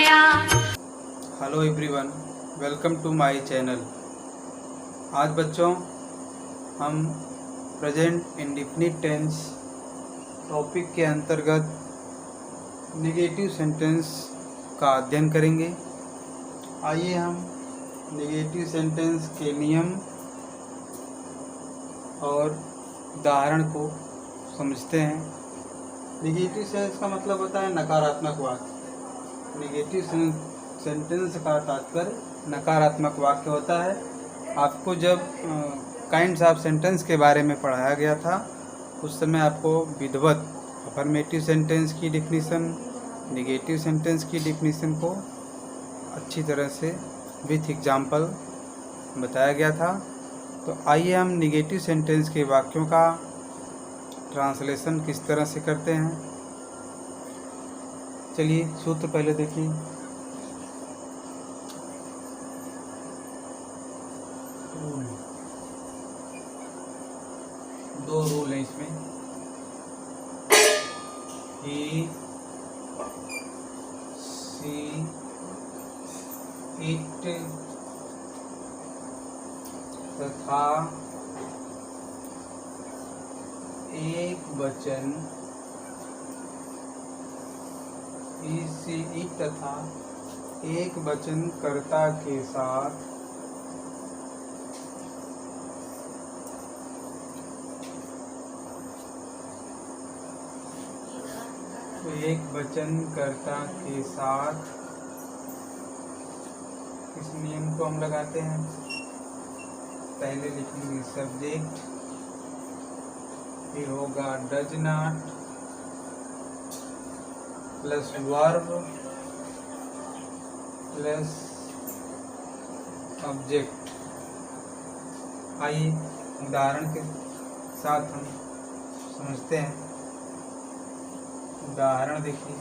गया। Hello everyone, welcome to my channel. आज बच्चों हम प्रेजेंट इंडेफिनिट टेंस टॉपिक के अंतर्गत नेगेटिव सेंटेंस का अध्ययन करेंगे। आइए हम नेगेटिव सेंटेंस के नियम और उदाहरण को समझते हैं। नेगेटिव सेंस का मतलब होता है नकारात्मक वाक्य। नेगेटिव सेंटेंस का तात्पर्य नकारात्मक वाक्य होता है। आपको जब काइंड्स ऑफ सेंटेंस के बारे में पढ़ाया गया था उस समय आपको विधिवत अफर्मेटिव सेंटेंस की डिफिनीशन, नेगेटिव सेंटेंस की डिफिनीशन को अच्छी तरह से विथ एग्जाम्पल बताया गया था। तो आइए हम नेगेटिव सेंटेंस के वाक्यों का ट्रांसलेशन किस तरह से करते हैं। चलिए सूत्र पहले देखिए। दो रूल हैं इसमें। ही, सी, इट तथा एक वचन इट तथा एक वचन कर्ता के साथ एक वचन कर्ता के साथ इस नियम को हम लगाते हैं। पहले लिखेंगे सब्जेक्ट, फिर होगा does not plus verb plus object. आइए उदाहरण के साथ हम समझते हैं। उदाहरण देखिए।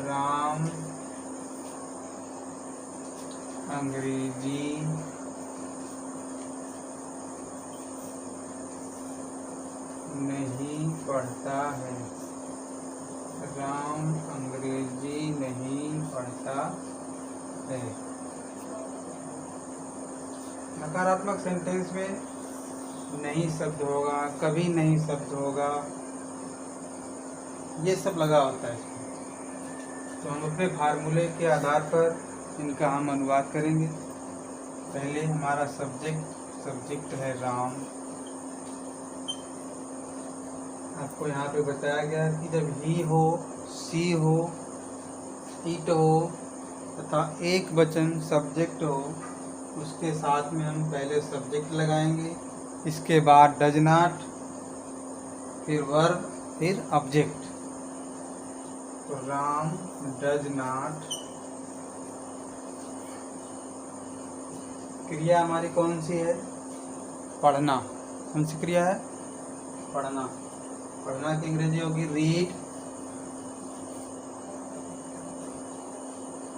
राम अंग्रेजी नहीं पढ़ता है। राम अंग्रेजी नहीं पढ़ता है। नकारात्मक सेंटेंस में नहीं शब्द होगा, कभी नहीं शब्द होगा, ये सब लगा होता है इसमें। तो हम अपने फार्मूले के आधार पर इनका हम अनुवाद करेंगे। पहले हमारा सब्जेक्ट है राम। आपको यहाँ पे बताया गया है कि जब ही हो, सी हो, इट हो तथा एक वचन सब्जेक्ट हो, उसके साथ में हम पहले सब्जेक्ट लगाएंगे, इसके बाद डज नॉट, फिर वर्ब, फिर ऑब्जेक्ट। तो राम डज नॉट। क्रिया हमारी कौन सी है? पढ़ना। कौन सी क्रिया है? पढ़ना। पढ़ना की अंग्रेजी होगी रीड।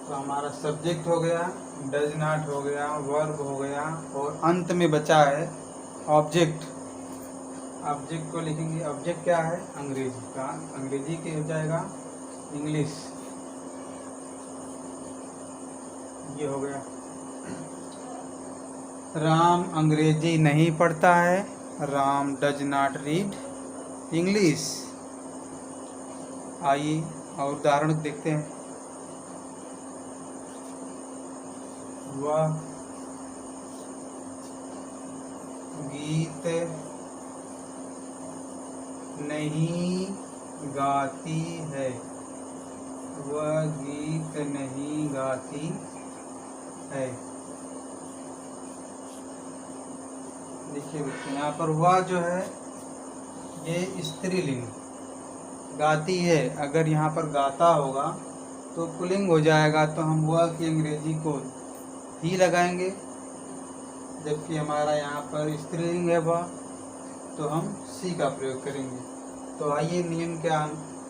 तो हमारा सब्जेक्ट हो गया, डज नॉट हो गया, वर्ब हो गया और अंत में बचा है ऑब्जेक्ट। ऑब्जेक्ट को लिखेंगे। ऑब्जेक्ट क्या है? अंग्रेजी का। अंग्रेजी के हो जाएगा इंग्लिश। ये हो गया। राम अंग्रेजी नहीं पढ़ता है। Ram does not read English. आइए और उदाहरण देखते हैं। वह गीत नहीं गाती है। वह गीत नहीं गाती है। देखिए बच्चों, यहाँ पर वह जो है ये स्त्रीलिंग, गाती है। अगर यहाँ पर गाता होगा तो पुल्लिंग हो जाएगा, तो हम वह की अंग्रेजी को ही लगाएंगे। जबकि हमारा यहाँ पर स्त्रीलिंग है वह, तो हम सी का प्रयोग करेंगे। तो आइए नियम के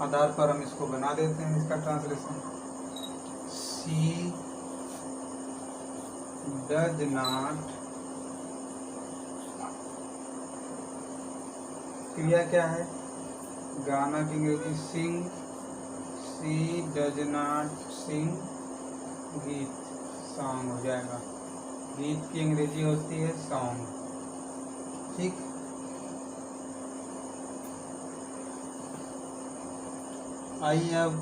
आधार पर हम इसको बना देते हैं, इसका ट्रांसलेशन। सी डज नॉट क्रिया क्या है? गाना की अंग्रेजी सिंग, सी डज नॉट सिंग, गीत सॉन्ग हो जाएगा। गीत की अंग्रेजी होती है सॉन्ग। ठीक, आइए अब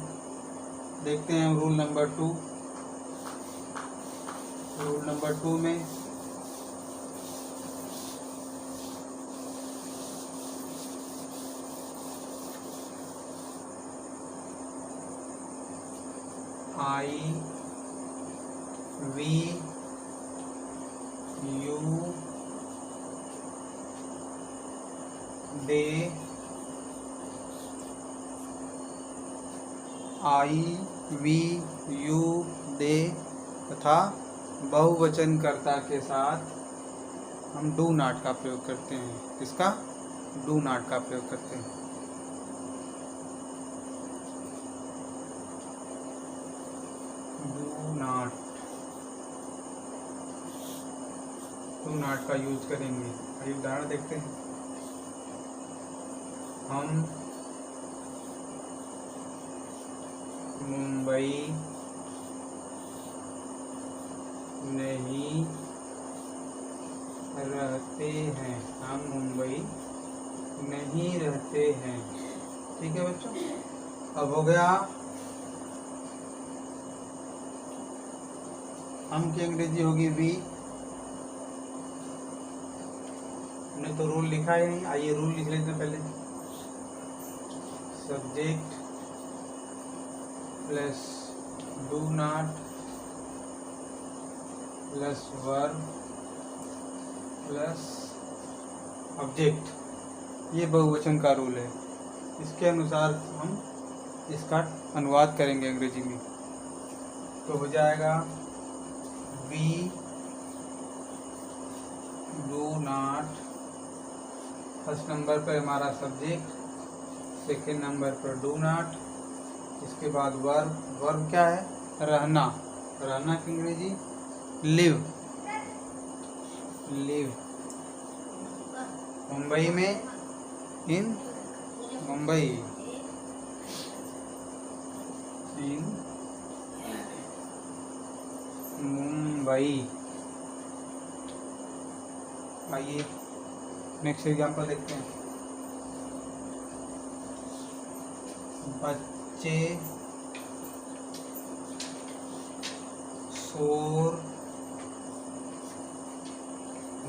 देखते हैं रूल नंबर 2। रूल नंबर 2 में I, we, you, they, I, we, you, they तथा बहुवचनकर्ता के साथ हम डू नॉट का प्रयोग करते हैं। इसका डू नॉट का प्रयोग करते हैं। डू नॉट का यूज करेंगे। आइए उदाहरण देखते हैं। हम मुंबई नहीं रहते हैं। हम मुंबई नहीं रहते हैं। ठीक है बच्चों, अब हो गया हम की अंग्रेजी होगी वी। हमने तो रूल लिखा ही नहीं, आइए रूल लिख लेते हैं पहले। Subject plus do not plus verb plus object, ये बहुवचन का रूल है। इसके अनुसार हम इसका अनुवाद करेंगे अंग्रेजी में। तो हो जाएगा we do not, first number पर हमारा सब्जेक्ट, सेकेंड नंबर पर डू नॉट, इसके बाद वर्ब। वर्ब क्या है? रहना। रहना की अंग्रेजी लिव। लिव मुंबई में, इन मुंबई, इन मुंबई। आइए नेक्स्ट एग्जांपल देखते हैं। बच्चे शोर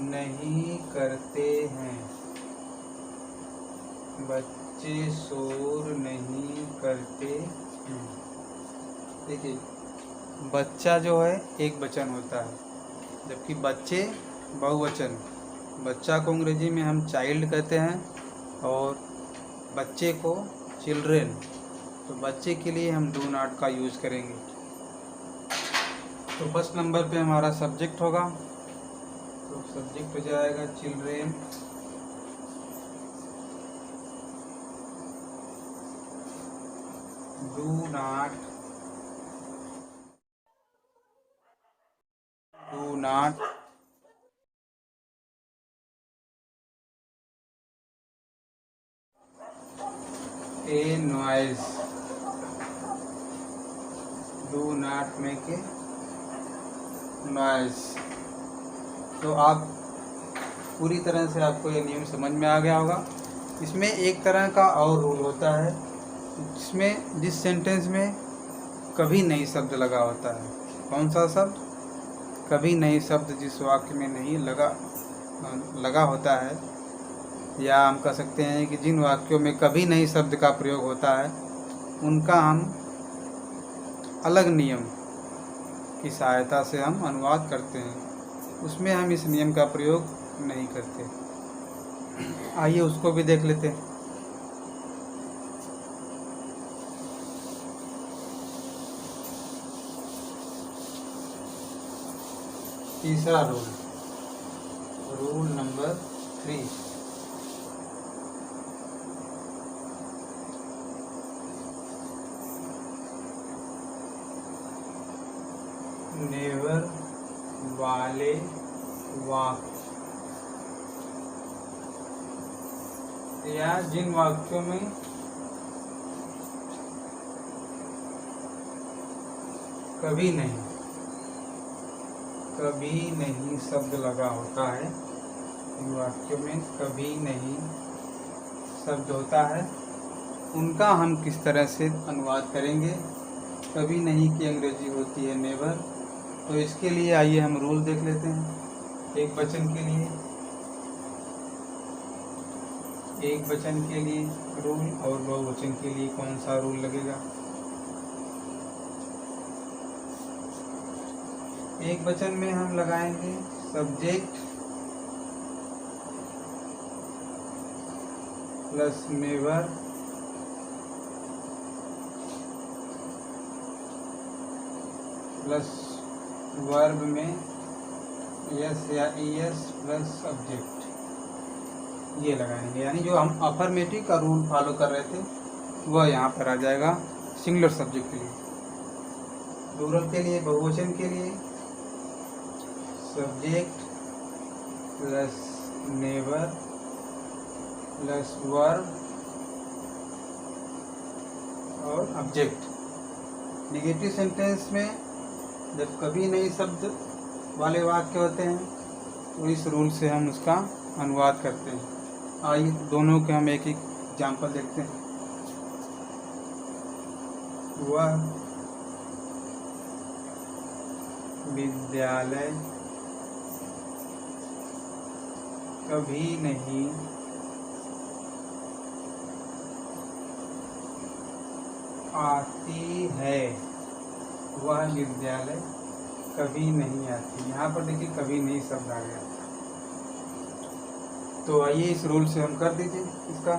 नहीं करते हैं। बच्चे शोर नहीं करते हैं। देखिए, बच्चा जो है एक वचन होता है, जबकि बच्चे बहुवचन। बच्चा को अंग्रेजी में हम चाइल्ड कहते हैं और बच्चे को चिल्ड्रेन। तो बच्चे के लिए हम डू नॉट का यूज करेंगे। तो फर्स्ट नंबर पे हमारा सब्जेक्ट होगा, तो सब्जेक्ट हो जाएगा children. Do not, do not a noise, do not make a noise. तो आप पूरी तरह से आपको ये नियम समझ में आ गया होगा। इसमें एक तरह का और रूल होता है, जिसमें जिस सेंटेंस में कभी नहीं शब्द लगा होता है। कौन सा शब्द? कभी नहीं शब्द जिस वाक्य में नहीं लगा होता है, या हम कह सकते हैं कि जिन वाक्यों में कभी नहीं शब्द का प्रयोग होता है, उनका हम अलग नियम की सहायता से हम अनुवाद करते हैं। उसमें हम इस नियम का प्रयोग नहीं करते। आइए उसको भी देख लेते हैं। तीसरा रूल, रूल नंबर 3। नेवर वाले वाक्य या जिन वाक्यों में कभी नहीं शब्द लगा होता है, इन वाक्यों में कभी नहीं शब्द होता है, उनका हम किस तरह से अनुवाद करेंगे। कभी नहीं की अंग्रेजी होती है नेवर। तो इसके लिए आइए हम रूल देख लेते हैं। एक वचन के लिए रूल और बहुवचन के लिए कौन सा रूल लगेगा। एक वचन में हम लगाएंगे subject plus never plus verb में यस या ईएस प्लस सब्जेक्ट, ये लगाएंगे। यानी जो हम अफर्मेटिव का रूल फॉलो कर रहे थे वह यहाँ पर आ जाएगा सिंगुलर सब्जेक्ट के लिए। प्लूरल के लिए, बहुवचन के लिए subject plus never plus verb और ऑब्जेक्ट। नेगेटिव सेंटेंस में जब कभी नहीं शब्द वाले वाक्य होते हैं तो इस रूल से हम उसका अनुवाद करते हैं। आइए दोनों के हम एक एक एग्जाम्पल देखते हैं। वह विद्यालय कभी नहीं आती है। वह विद्यालय कभी नहीं आती। यहाँ पर देखिए कभी नहीं शब्द आ गया। तो आइए इस रूल से हम कर दीजिए। इसका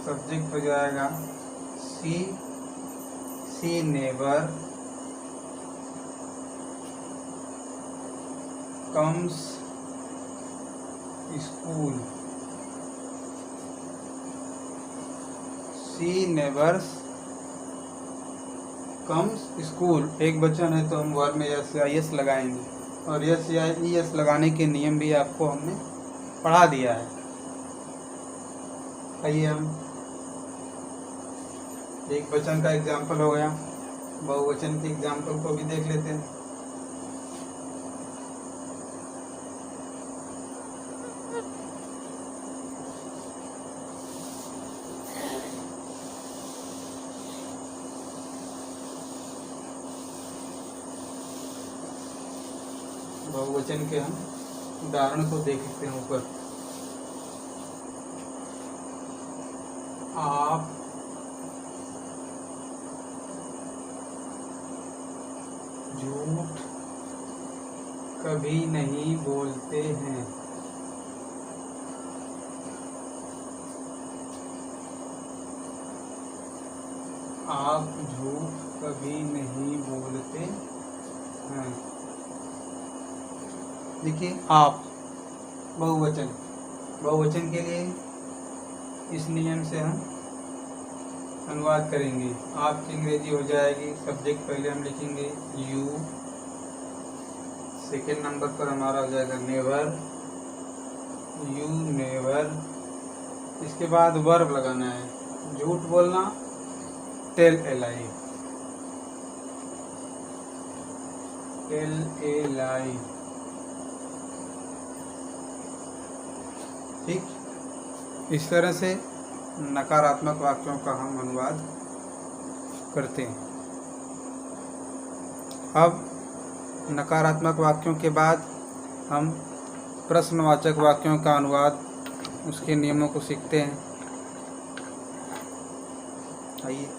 सब्जेक्ट हो जाएगा सी नेवर कम्स स्कूल। सी नेवर्स कम्स स्कूल। एक वचन है तो हम वर्ब में यस या एस लगाएंगे, और यस या ईएस लगाने के नियम भी आपको हमने पढ़ा दिया है। आइए हम एक वचन का एग्जाम्पल हो गया, बहुवचन के एग्जाम्पल को भी देख लेते हैं। बहुवचन के हम उदाहरण को देख सकते हैं ऊपर। आप झूठ कभी नहीं बोलते हैं। आप झूठ कभी नहीं बोलते हैं। देखिए आप बहुवचन के लिए इस नियम से हम अनुवाद करेंगे। आपकी अंग्रेजी हो जाएगी, सब्जेक्ट पहले हम लिखेंगे यू, सेकेंड नंबर पर हमारा हो जाएगा नेवर, यू नेवर। इसके बाद वर्ब लगाना है, झूठ बोलना tell a lie, tell a लाई। ठीक, इस तरह से नकारात्मक वाक्यों का हम अनुवाद करते हैं। अब नकारात्मक वाक्यों के बाद हम प्रश्नवाचक वाक्यों का अनुवाद, उसके नियमों को सीखते हैं। आइए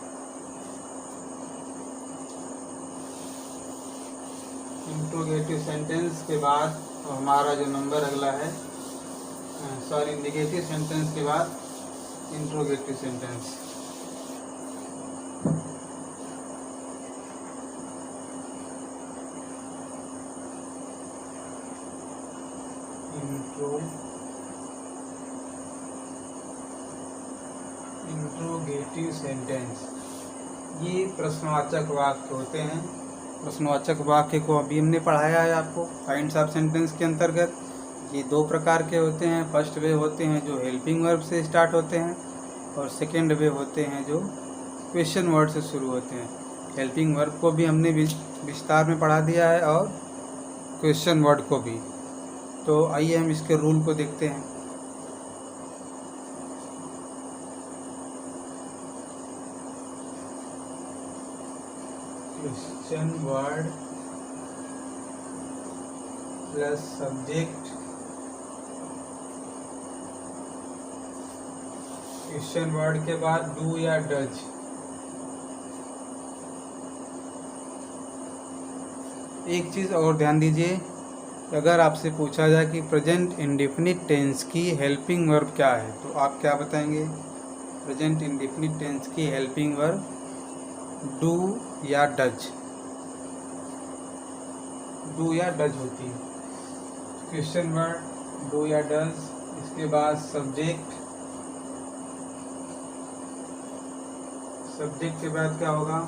इंट्रोगेटिव सेंटेंस के बाद हमारा जो नंबर अगला है, नेगेटिव सेंटेंस के बाद इंट्रोगेटिव सेंटेंस। इंट्रोगेटिव सेंटेंस ये प्रश्नवाचक वाक्य होते हैं। प्रश्नवाचक वाक्य को अभी हमने पढ़ाया है आपको काइंड्स ऑफ सेंटेंस के अंतर्गत। ये दो प्रकार के होते हैं। फर्स्ट वे होते हैं जो हेल्पिंग वर्ब से स्टार्ट होते हैं, और सेकेंड वे होते हैं जो क्वेश्चन वर्ड से शुरू होते हैं। हेल्पिंग वर्ब को भी हमने विस्तार में पढ़ा दिया है और क्वेश्चन वर्ड को भी। तो आइए हम इसके रूल को देखते हैं। Question word plus subject, question word के बाद डू या डज। एक चीज़ और ध्यान दीजिए, अगर आपसे पूछा जाए कि प्रेजेंट इंडेफिनिट टेंस की हेल्पिंग वर्ब क्या है, तो आप क्या बताएंगे? प्रेजेंट इंडेफिनिट टेंस की हेल्पिंग वर्ब डू या डज, डू या डज होती है। क्वेश्चन वर्ड डू या डज, इसके बाद सब्जेक्ट, सब्जेक्ट के बाद क्या होगा?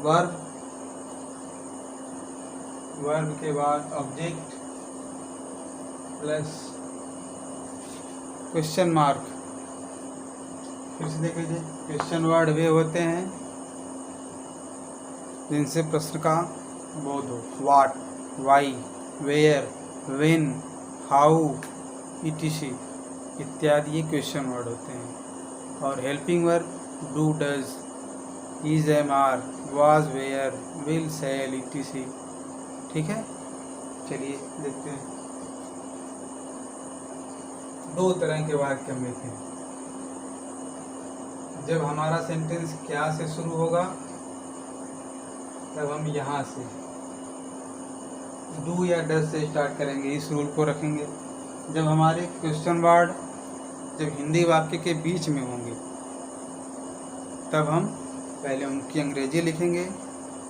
वर्ब, वर्ब के बाद ऑब्जेक्ट प्लस क्वेश्चन मार्क। फिर से देख लीजिए, क्वेश्चन वर्ड वे होते हैं जिनसे प्रश्न का बोध हो। What, why, where, when, how, etc इत्यादि ये क्वेश्चन वर्ड होते हैं। और helping verb do, does, is, am, are, was, were, will, shall, etc। ठीक है, चलिए देखते हैं। दो तरह के वाक्य हम लिखें। जब हमारा सेंटेंस क्या से शुरू होगा, तब हम यहाँ से डू या डज से स्टार्ट करेंगे, इस रूल को रखेंगे। जब हमारे क्वेश्चन वर्ड जब हिंदी वाक्य के बीच में होंगे, तब हम पहले उनकी अंग्रेजी लिखेंगे,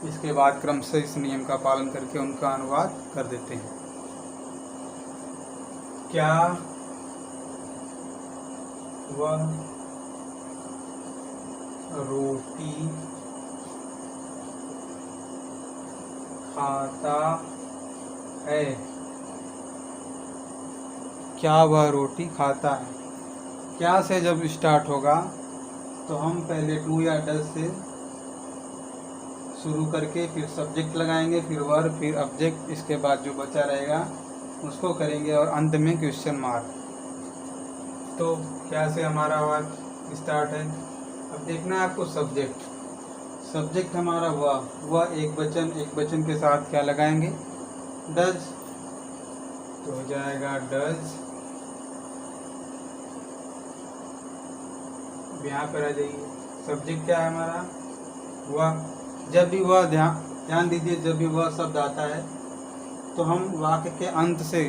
इसके बाद क्रमशः इस नियम का पालन करके उनका अनुवाद कर देते हैं। क्या वह रोटी खाता है? क्या वह रोटी खाता है? क्या से जब स्टार्ट होगा तो हम पहले डू या डज से शुरू करके फिर सब्जेक्ट लगाएंगे, फिर वर्ब, फिर ऑब्जेक्ट, इसके बाद जो बचा रहेगा उसको करेंगे और अंत में क्वेश्चन मार्क। तो क्या से हमारा वाक्य स्टार्ट है? अब देखना है आपको सब्जेक्ट। सब्जेक्ट हमारा वह एक वचन के साथ क्या लगाएंगे? डज, तो हो जाएगा डज। यहाँ पर आ जाइए, सब्जेक्ट क्या है हमारा? वह। जब भी वह, ध्यान दीजिए, जब भी वह शब्द आता है तो हम वाक्य के अंत से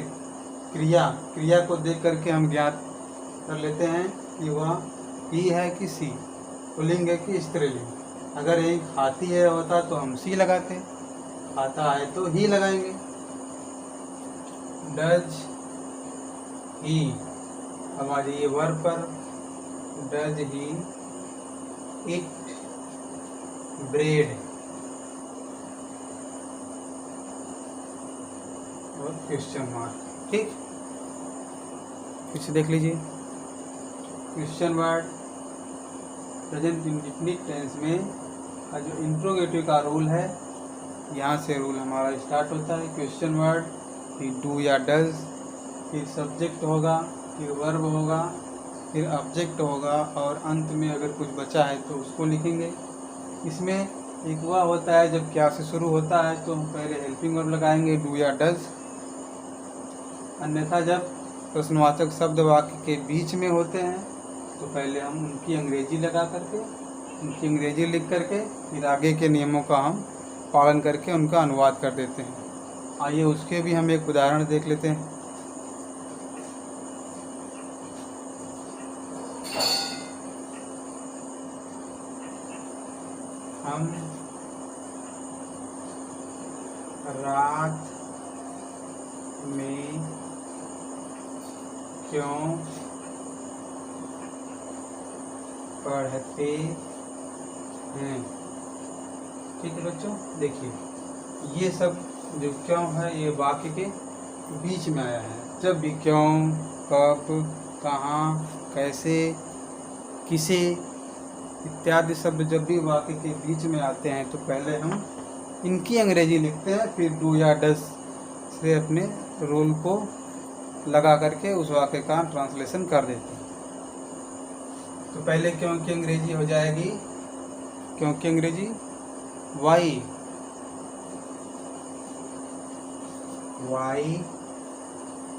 क्रिया को देख करके हम ज्ञात कर लेते हैं कि वह ही है कि सी, पुल्लिंग है कि स्त्रीलिंग। अगर यही खाती है होता तो हम सी लगाते, खाता है तो ही लगाएंगे। डज ही, अब आ जाइए वर्ब पर। डज ही इट ब्रेड, और क्वेश्चन मार्क। ठीक, फिर से देख लीजिए। Question word present indefinite tense में का जो इंट्रोगेटिव का रूल है, यहाँ से रूल हमारा स्टार्ट होता है। क्वेश्चन वर्ड, फिर डू या डज, फिर सब्जेक्ट होगा, फिर वर्ब होगा, फिर ऑब्जेक्ट होगा, और अंत में अगर कुछ बचा है तो उसको लिखेंगे। इसमें एक वह होता है जब क्या से शुरू होता है तो हम पहले हेल्पिंग वर्ब लगाएंगे, डू या डज। अन्यथा जब प्रश्नवाचक शब्द वाक्य के बीच में होते हैं तो पहले हम उनकी अंग्रेजी लगा करके, उनकी अंग्रेजी लिख करके, फिर आगे के नियमों का हम पालन करके उनका अनुवाद कर देते हैं। आइए उसके भी हम एक उदाहरण देख लेते हैं। हम रात में क्यों पढ़ते हैं? ठीक है बच्चों, देखिए ये सब जो क्यों है ये वाक्य के बीच में आया है। जब भी क्यों, कब, कहाँ, कैसे, किसे इत्यादि शब्द जब भी वाक्य के बीच में आते हैं तो पहले हम इनकी अंग्रेजी लिखते हैं, फिर डू या डस से अपने रोल को लगा करके उस वाक्य का ट्रांसलेशन कर देते हैं। तो पहले क्यों की अंग्रेजी हो जाएगी, क्यों की अंग्रेजी वाई। वाई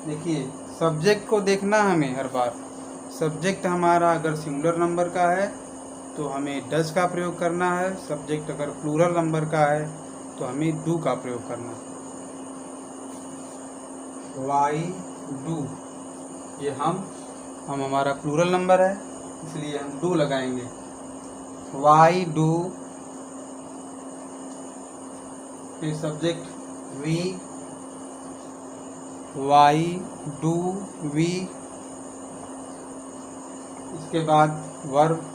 देखिए, सब्जेक्ट को देखना हमें हर बार। सब्जेक्ट हमारा अगर सिंगुलर नंबर का है तो हमें डज का प्रयोग करना है, सब्जेक्ट अगर प्लूरल नंबर का है तो हमें डू का प्रयोग करना है। वाई डू, ये हम हमारा प्लूरल नंबर है इसलिए हम डू लगाएंगे। वाई डू, फिर subject we, why do we, इसके बाद verb,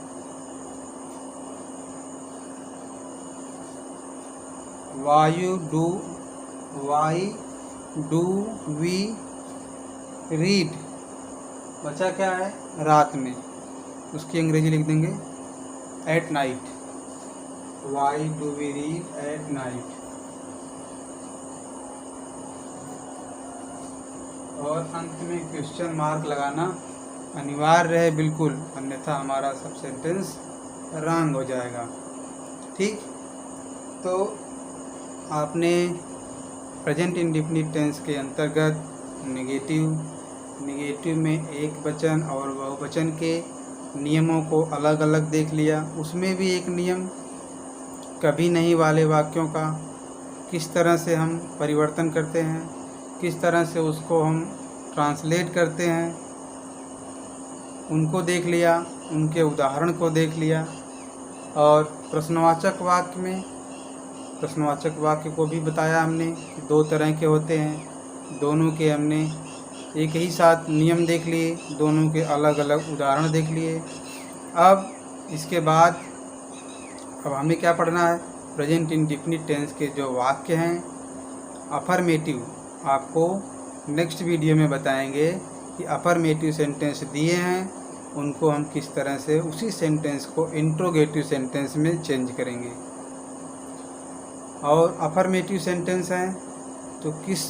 why do we read. बचा क्या है, रात में, उसकी अंग्रेजी लिख देंगे at night. Why do we read at night. और अंत में क्वेश्चन मार्क लगाना अनिवार्य है बिल्कुल, अन्यथा हमारा सब सेंटेंस रॉन्ग हो जाएगा। ठीक, तो आपने प्रेजेंट इंडेफिनिट टेंस के अंतर्गत नेगेटिव में एक वचन और बहुवचन के नियमों को अलग अलग देख लिया। उसमें भी एक नियम कभी नहीं वाले वाक्यों का किस तरह से हम परिवर्तन करते हैं, किस तरह से उसको हम ट्रांसलेट करते हैं, उनको देख लिया, उनके उदाहरण को देख लिया। और प्रश्नवाचक वाक्य में प्रश्नवाचक वाक्य को भी बताया हमने कि दो तरह के होते हैं, दोनों के हमने एक ही साथ नियम देख लिए, दोनों के अलग अलग उदाहरण देख लिए। अब इसके बाद अब हमें क्या पढ़ना है, प्रेजेंट इंडेफिनिट टेंस के जो वाक्य हैं अफर्मेटिव, आपको नेक्स्ट वीडियो में बताएंगे कि अफर्मेटिव सेंटेंस दिए हैं उनको हम किस तरह से उसी सेंटेंस को इंट्रोगेटिव सेंटेंस में चेंज करेंगे। और अफर्मेटिव सेंटेंस हैं तो किस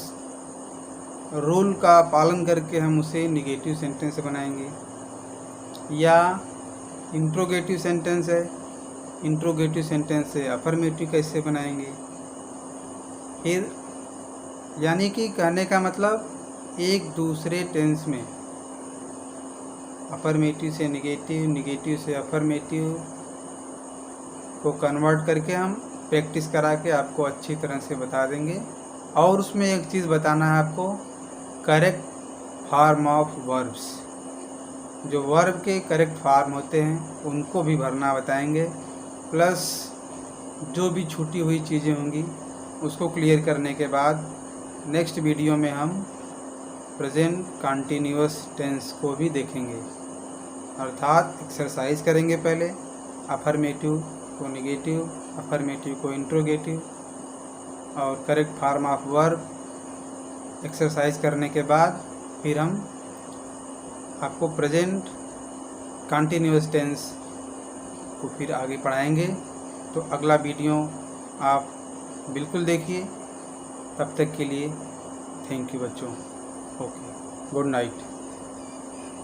रूल का पालन करके हम उसे निगेटिव सेंटेंस बनाएंगे। या इंट्रोगेटिव सेंटेंस है, इंट्रोगेटिव सेंटेंस से अफर्मेटिव कैसे बनाएंगे। फिर यानी कि कहने का मतलब एक दूसरे टेंस में अफर्मेटिव से निगेटिव, निगेटिव से अफर्मेटिव को कन्वर्ट करके हम प्रैक्टिस करा के आपको अच्छी तरह से बता देंगे। और उसमें एक चीज़ बताना है आपको, करेक्ट फॉर्म ऑफ वर्ब्स, जो वर्ब के करेक्ट फॉर्म होते हैं उनको भी भरना बताएंगे। प्लस जो भी छूटी हुई चीज़ें होंगी उसको क्लियर करने के बाद नेक्स्ट वीडियो में हम प्रेजेंट कंटिन्यूअस टेंस को भी देखेंगे, अर्थात एक्सरसाइज करेंगे। पहले अफर्मेटिव को निगेटिव, अफर्मेटिव को इंट्रोगेटिव और correct form of verb exercise करने के बाद फिर हम आपको प्रेजेंट कंटिन्यूअस टेंस को फिर आगे पढ़ाएंगे। तो अगला वीडियो आप बिल्कुल देखिए। तब तक के लिए थैंक यू बच्चों। Okay, good night.